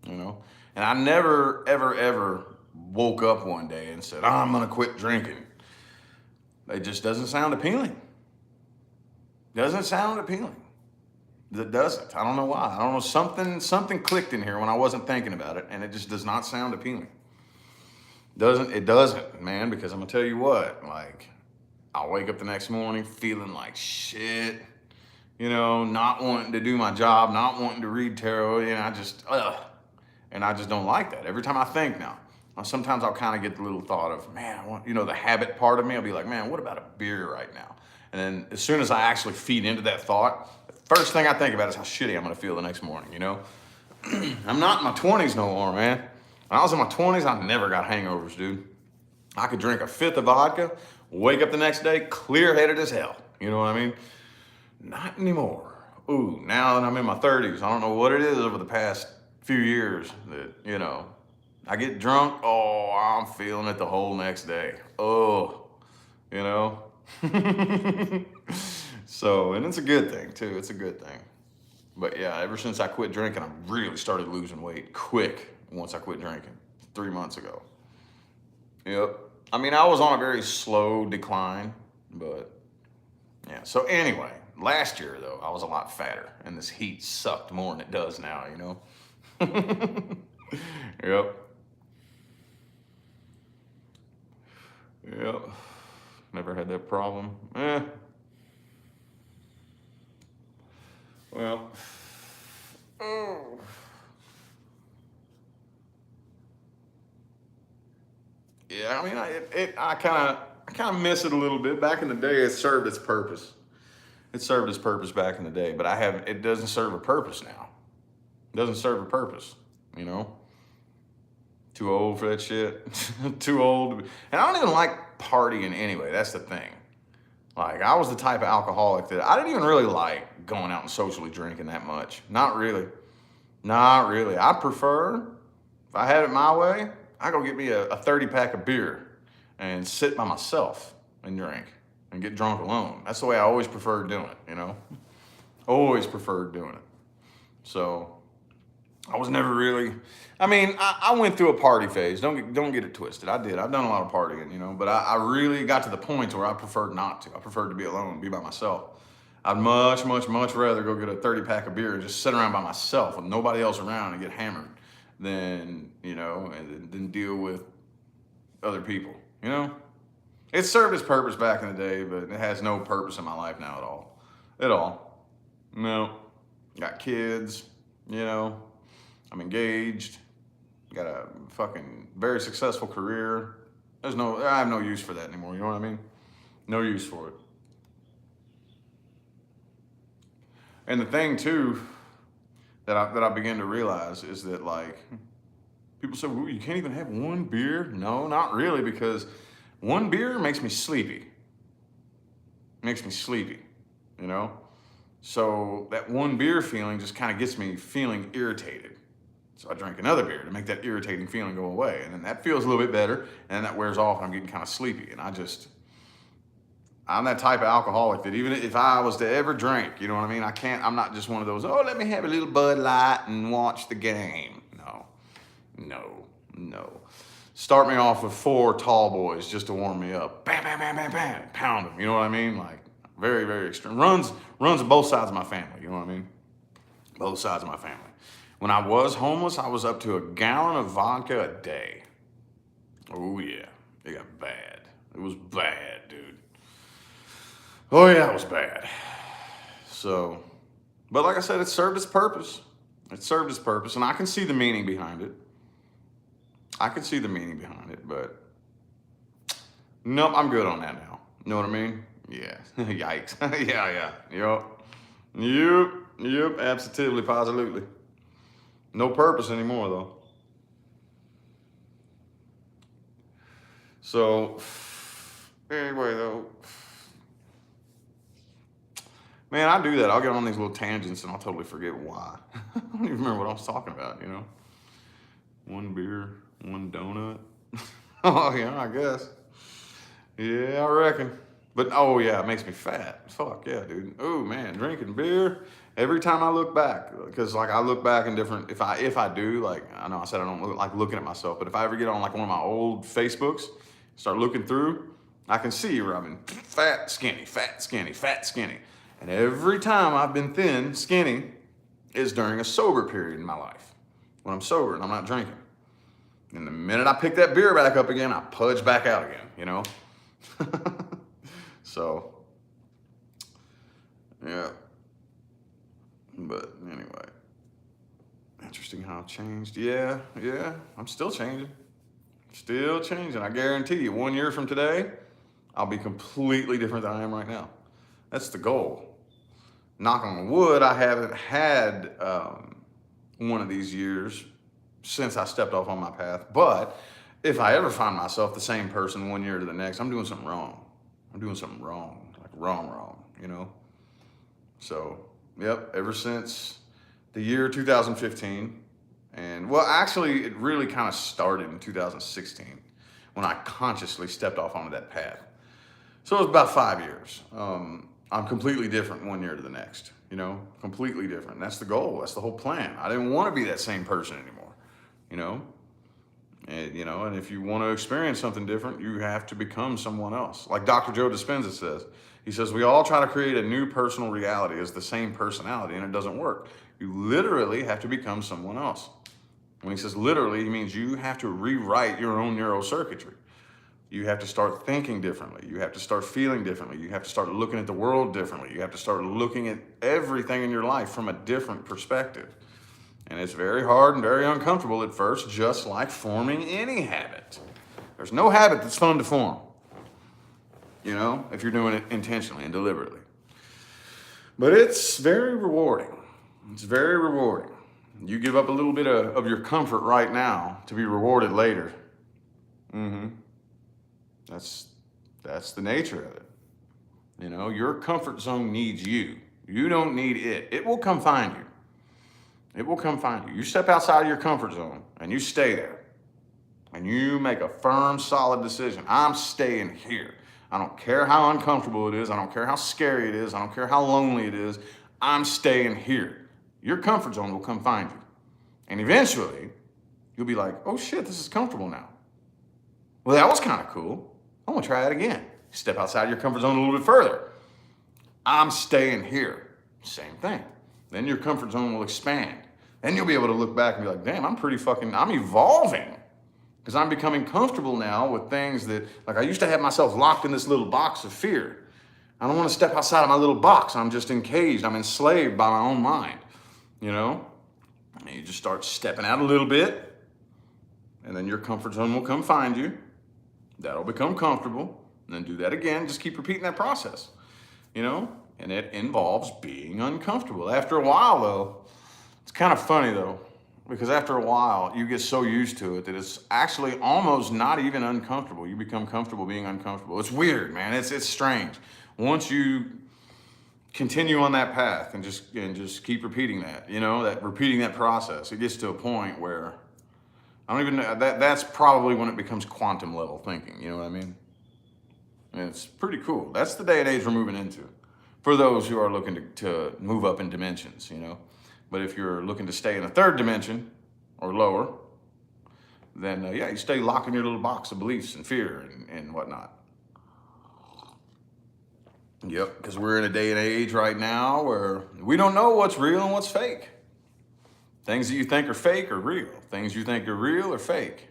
you know? And I never, ever woke up one day and said, I'm gonna quit drinking. It just doesn't sound appealing. Doesn't sound appealing. It doesn't. I don't know why. I don't know. Something clicked in here when I wasn't thinking about it, and it just does not sound appealing. It doesn't, man, because I'm gonna tell you what, I'll wake up the next morning feeling like shit, you know, not wanting to do my job, not wanting to read tarot, and I just don't like that. Every time I think now, sometimes I'll kind of get the little thought of, man, the habit part of me, I'll be like, man, what about a beer right now? And then as soon as I actually feed into that thought, the first thing I think about is how shitty I'm gonna feel the next morning, you know? I'm not in my 20s no more, man. When I was in my 20s, I never got hangovers, dude. I could drink a fifth of vodka, wake up the next day, clear-headed as hell. You know what I mean? Not anymore. Ooh, now that I'm in my 30s, I don't know what it is over the past few years that, I get drunk, oh, I'm feeling it the whole next day. Oh, you know? So, and it's a good thing too. It's a good thing. But yeah, ever since I quit drinking, I really started losing weight quick once I quit drinking 3 months ago. Yep. I mean, I was on a very slow decline, but yeah. So anyway, last year though, I was a lot fatter and this heat sucked more than it does now, you know? Yep. Yep. Never had that problem. Well. Oh. Yeah, I mean, I kind of miss it a little bit. Back in the day, it served its purpose. It served its purpose back in the day, but it doesn't serve a purpose now. It doesn't serve a purpose, you know? Too old for that shit. Too old. And I don't even like partying anyway. That's the thing. Like, I was the type of alcoholic that I didn't even really like going out and socially drinking that much. Not really. Not really. I prefer, if I had it my way, I go get me a 30 pack of beer and sit by myself and drink and get drunk alone. That's the way I always preferred doing it, you know? Always preferred doing it. So I was never really, I mean, I went through a party phase. Don't get it twisted. I did. I've done a lot of partying, you know, but I really got to the point where I preferred not to. I preferred to be alone, be by myself. I'd much rather go get a 30 pack of beer and just sit around by myself with nobody else around and get hammered than, you know, and then deal with other people, you know? It served its purpose back in the day, but it has no purpose in my life now at all. At all. No. Got kids, you know. I'm engaged. Got a fucking very successful career. I have no use for that anymore, you know what I mean? No use for it. And the thing too, that I began to realize is that, like, people say, well, you can't even have one beer. No, not really, because one beer makes me sleepy. Makes me sleepy, you know? So that one beer feeling just kind of gets me feeling irritated. So I drink another beer to make that irritating feeling go away. And then that feels a little bit better, and then that wears off and I'm getting kind of sleepy. And I'm that type of alcoholic that even if I was to ever drink, you know what I mean? I'm not just one of those, oh, let me have a little Bud Light and watch the game. No. Start me off with 4 tall boys just to warm me up. Bam, bam, bam, bam, bam. Pound them, you know what I mean? Like, very, very extreme. Runs both sides of my family, you know what I mean? Both sides of my family. When I was homeless, I was up to a gallon of vodka a day. Oh yeah, it got bad. It was bad, dude. Oh yeah, it was bad. So, but like I said, it served its purpose. It served its purpose, and I can see the meaning behind it. But nope, I'm good on that now. You know what I mean? Yeah. Yikes. Yeah. Yep. Absolutely, positively. No purpose anymore, though. So, anyway, though, man, I do that. I'll get on these little tangents and I'll totally forget why. I don't even remember what I was talking about, you know? One beer, one donut. Oh, yeah, I guess. Yeah, I reckon. But, oh, yeah, it makes me fat. Fuck, yeah, dude. Oh, man, drinking beer. Every time I look back, because, like, I look back in different, if I do, like, I know I said I don't like looking at myself, but if I ever get on, like, one of my old Facebooks, start looking through, I can see where I've been fat, skinny. And every time I've been thin, skinny, is during a sober period in my life. When I'm sober and I'm not drinking. And the minute I pick that beer back up again, I pudge back out again, you know? So, yeah. But anyway, interesting how I've changed. Yeah, I'm still changing. I guarantee you, 1 year from today, I'll be completely different than I am right now. That's the goal. Knock on wood, I haven't had one of these years since I stepped off on my path. But if I ever find myself the same person 1 year to the next, I'm doing something wrong. Like wrong, you know? So, yep, ever since the year 2015, And well, actually, it really kind of started in 2016 when I consciously stepped off onto that path. So it was about 5 years. I'm completely different one year to the next, you know, completely different. That's the goal. That's the whole plan. I didn't want to be that same person anymore, you know. And if you want to experience something different, you have to become someone else. Like Dr. Joe Dispenza says, he says, we all try to create a new personal reality as the same personality, and it doesn't work. You literally have to become someone else. When he says literally, he means you have to rewrite your own neurocircuitry. You have to start thinking differently. You have to start feeling differently. You have to start looking at the world differently. You have to start looking at everything in your life from a different perspective. And it's very hard and very uncomfortable at first, just like forming any habit. There's no habit that's fun to form, you know, if you're doing it intentionally and deliberately. But it's very rewarding. It's very rewarding. You give up a little bit of your comfort right now to be rewarded later. That's the nature of it. You know, your comfort zone needs you. You don't need it. It will come find you. It will come find you. You step outside of your comfort zone and you stay there. And you make a firm, solid decision. I'm staying here. I don't care how uncomfortable it is. I don't care how scary it is. I don't care how lonely it is. I'm staying here. Your comfort zone will come find you. And eventually, you'll be like, oh shit, this is comfortable now. Well, that was kind of cool. I'm gonna try it again. Step outside your comfort zone a little bit further. I'm staying here. Same thing. Then your comfort zone will expand. Then you'll be able to look back and be like, damn, I'm evolving. Because I'm becoming comfortable now with things that, like I used to have myself locked in this little box of fear. I don't want to step outside of my little box. I'm just encaged. I'm enslaved by my own mind, you know? And you just start stepping out a little bit, and then your comfort zone will come find you. That'll become comfortable, and then do that again. Just keep repeating that process, you know? And it involves being uncomfortable. After a while, though, it's kind of funny, though, because after a while, you get so used to it that it's actually almost not even uncomfortable. You become comfortable being uncomfortable. It's weird, man. It's strange. Once you continue on that path and just keep repeating that, you know, repeating that process, it gets to a point where I don't even know, that's probably when it becomes quantum level thinking, you know what I mean? And it's pretty cool. That's the day and age we're moving into for those who are looking to move up in dimensions, you know? But if you're looking to stay in a third dimension or lower, then yeah, you stay locked in your little box of beliefs and fear and whatnot. Yep, because we're in a day and age right now where we don't know what's real and what's fake. Things that you think are fake are real. Things you think are real are fake.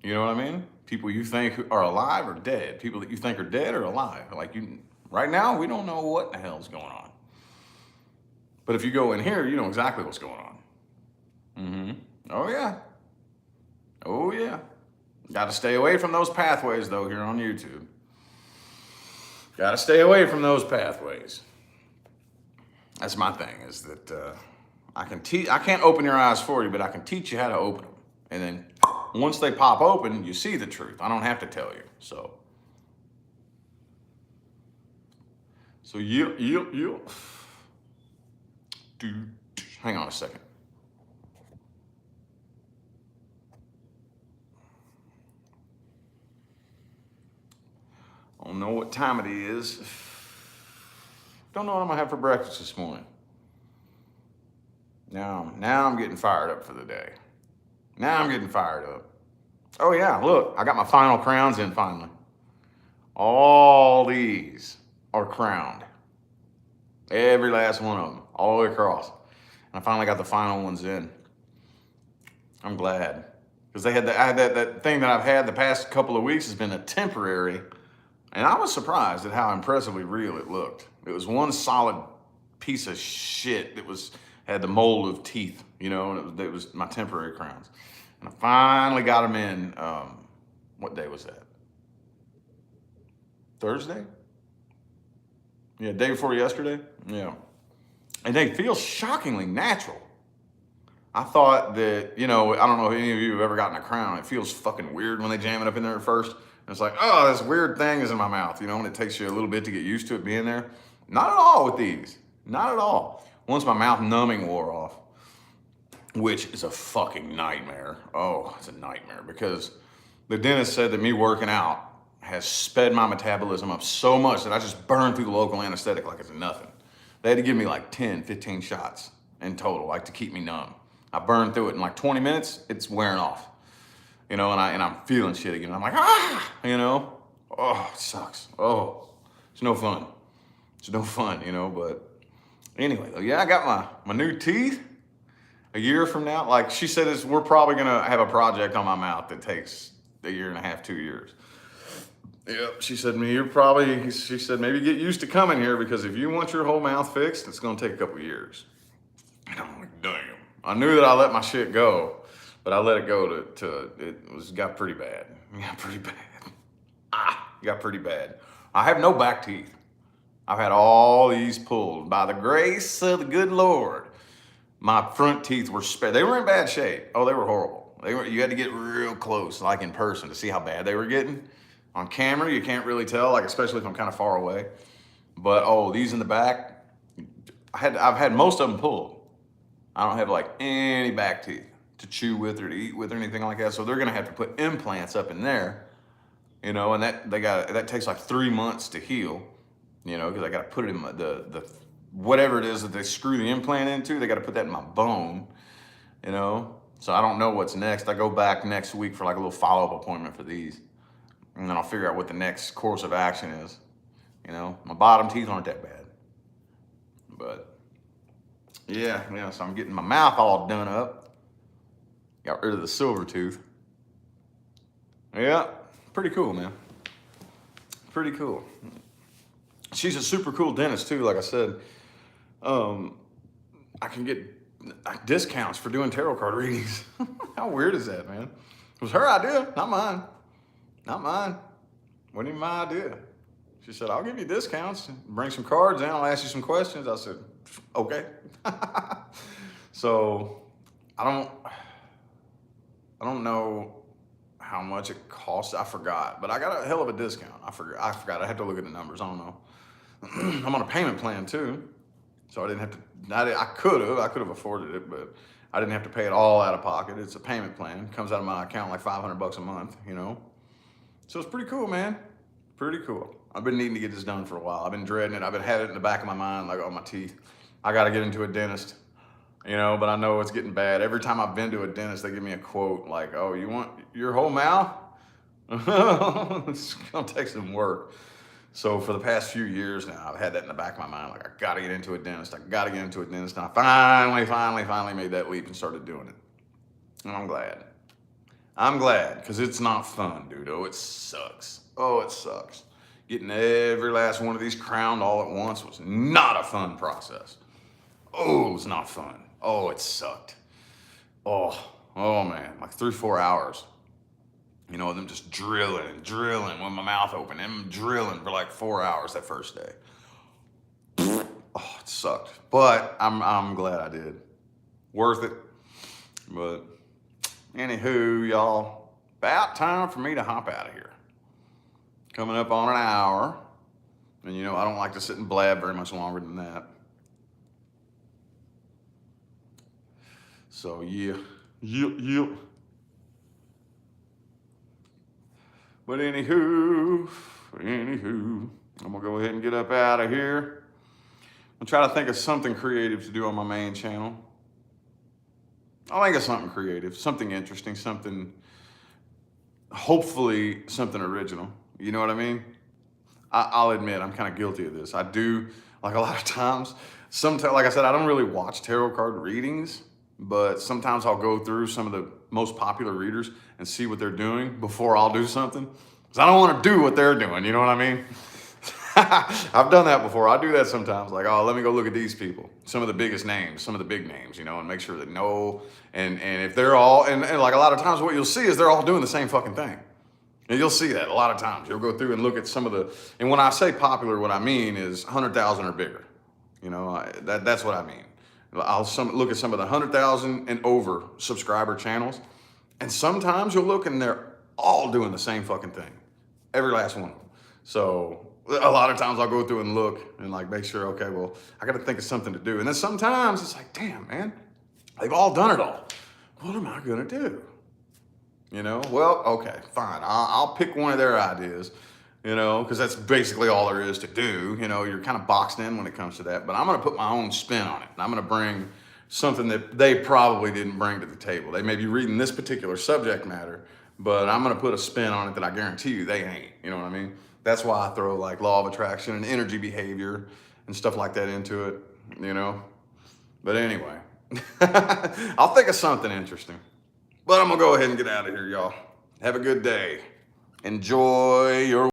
You know what I mean? People you think are alive are dead. People that you think are dead are alive. Like right now, we don't know what the hell's going on. But if you go in here, you know exactly what's going on. Oh yeah. Oh yeah. Got to stay away from those pathways though here on YouTube. Got to stay away from those pathways. That's my thing, is that I can't open your eyes for you, but I can teach you how to open them. And then once they pop open, you see the truth. I don't have to tell you. So you. Hang on a second. I don't know what time it is. Don't know what I'm gonna have for breakfast this morning. Now I'm getting fired up for the day. Now I'm getting fired up. Oh yeah, look, I got my final crowns in finally. All these are crowned. Every last one of them, all the way across. And I finally got the final ones in. I'm glad. Because I had that thing that I've had the past couple of weeks has been a temporary, and I was surprised at how impressively real it looked. It was one solid piece of shit that had the mold of teeth, you know, and it was my temporary crowns. And I finally got them in, what day was that? Thursday? Yeah, day before yesterday? Yeah. And they feel shockingly natural. I thought that, you know, I don't know if any of you have ever gotten a crown. It feels fucking weird when they jam it up in there at first. And it's like, oh, this weird thing is in my mouth, you know, and it takes you a little bit to get used to it being there. Not at all with these. Not at all. Once my mouth numbing wore off, which is a fucking nightmare. Oh, it's a nightmare because the dentist said that me working out has sped my metabolism up so much that I just burned through the local anesthetic like it's nothing. They had to give me like 10, 15 shots in total, like to keep me numb. I burned through it in like 20 minutes, it's wearing off. You know, and I'm feeling shit again. I'm like, you know, oh, it sucks. Oh, it's no fun. It's no fun, you know, but anyway, yeah, I got my new teeth. A year from now, like she said, we're probably gonna have a project on my mouth that takes a year and a half, 2 years. Yep, she said, she said, maybe get used to coming here because if you want your whole mouth fixed, it's gonna take a couple years. And I'm like, damn. I knew that I let my shit go, but I let it go got pretty bad. It got pretty bad. It got pretty bad. I have no back teeth. I've had all these pulled by the grace of the good Lord. My front teeth were spared. They were in bad shape. Oh, they were horrible. You had to get real close, like in person, to see how bad they were getting. On camera, you can't really tell, like especially if I'm kind of far away. But oh, these in the back, I've had most of them pulled. I don't have like any back teeth to chew with or to eat with or anything like that. So they're gonna have to put implants up in there, you know, and that takes like 3 months to heal, you know, because I got to put it in the whatever it is that they screw the implant into, they got to put that in my bone, you know? So I don't know what's next. I go back next week for like a little follow-up appointment for these. And then I'll figure out what the next course of action is. You know, my bottom teeth aren't that bad. But yeah, so I'm getting my mouth all done up. Got rid of the silver tooth. Yeah, pretty cool, man. Pretty cool. She's a super cool dentist too, like I said. I can get discounts for doing tarot card readings. How weird is that, man? It was her idea, not mine. Not mine. Wasn't even my idea. She said, I'll give you discounts. Bring some cards in. I'll ask you some questions. I said, okay. So I don't know how much it costs. I forgot, but I got a hell of a discount. I forgot. I had to look at the numbers. I don't know. I'm on a payment plan too. So I didn't have to, I could have afforded it, but I didn't have to pay it all out of pocket. It's a payment plan. It comes out of my account like $500 a month, you know? So it's pretty cool, man. Pretty cool. I've been needing to get this done for a while. I've been dreading it. I've been having it in the back of my mind, like, oh, my teeth. I got to get into a dentist, you know, but I know it's getting bad. Every time I've been to a dentist, they give me a quote like, oh, you want your whole mouth? It's going to take some work. So for the past few years now, I've had that in the back of my mind, like, I got to get into a dentist. I got to get into a dentist. And I finally made that leap and started doing it. And I'm glad. I'm glad, because it's not fun, dude. Oh, it sucks. Oh, it sucks. Getting every last one of these crowned all at once was not a fun process. Oh, it was not fun. Oh, it sucked. Oh man, like 3-4 hours. You know, them just drilling with my mouth open. Them drilling for like 4 hours that first day. Oh, it sucked. But I'm glad I did. Worth it. But anywho, y'all, about time for me to hop out of here. Coming up on an hour. And you know, I don't like to sit and blab very much longer than that. So yeah. But anywho, I'm gonna go ahead and get up out of here. I'm trying to think of something creative to do on my main channel. I'll think of something creative, something interesting, hopefully something original. You know what I mean? I'll admit, I'm kind of guilty of this. I do, like a lot of times, sometimes, like I said, I don't really watch tarot card readings, but sometimes I'll go through some of the most popular readers and see what they're doing before I'll do something. Because I don't want to do what they're doing, you know what I mean? I've done that before. I do that sometimes, like, oh, let me go look at these people. Some of the biggest names, some of the big names, you know, and make sure that and if they're all, and like a lot of times what you'll see is they're all doing the same fucking thing. And you'll see that a lot of times. You'll go through and look at some of the, and when I say popular, what I mean is 100,000 or bigger. You know, that's what I mean. I'll look at some of the 100,000 and over subscriber channels, and sometimes you'll look and they're all doing the same fucking thing. Every last one of them. So a lot of times I'll go through and look and like make sure, okay, well, I got to think of something to do. And then sometimes it's like, damn, man, They've all done it all. What am I gonna do? You know, well, okay, fine. I'll pick one of their ideas, you know, because that's basically all there is to do. You know, you're kind of boxed in when it comes to that, but I'm going to put my own spin on it. And I'm going to bring something that they probably didn't bring to the table. They may be reading this particular subject matter, but I'm going to put a spin on it that I guarantee you they ain't. You know what I mean? That's why I throw like law of attraction and energy behavior and stuff like that into it, you know. But anyway, I'll think of something interesting. But I'm going to go ahead and get out of here, y'all. Have a good day. Enjoy your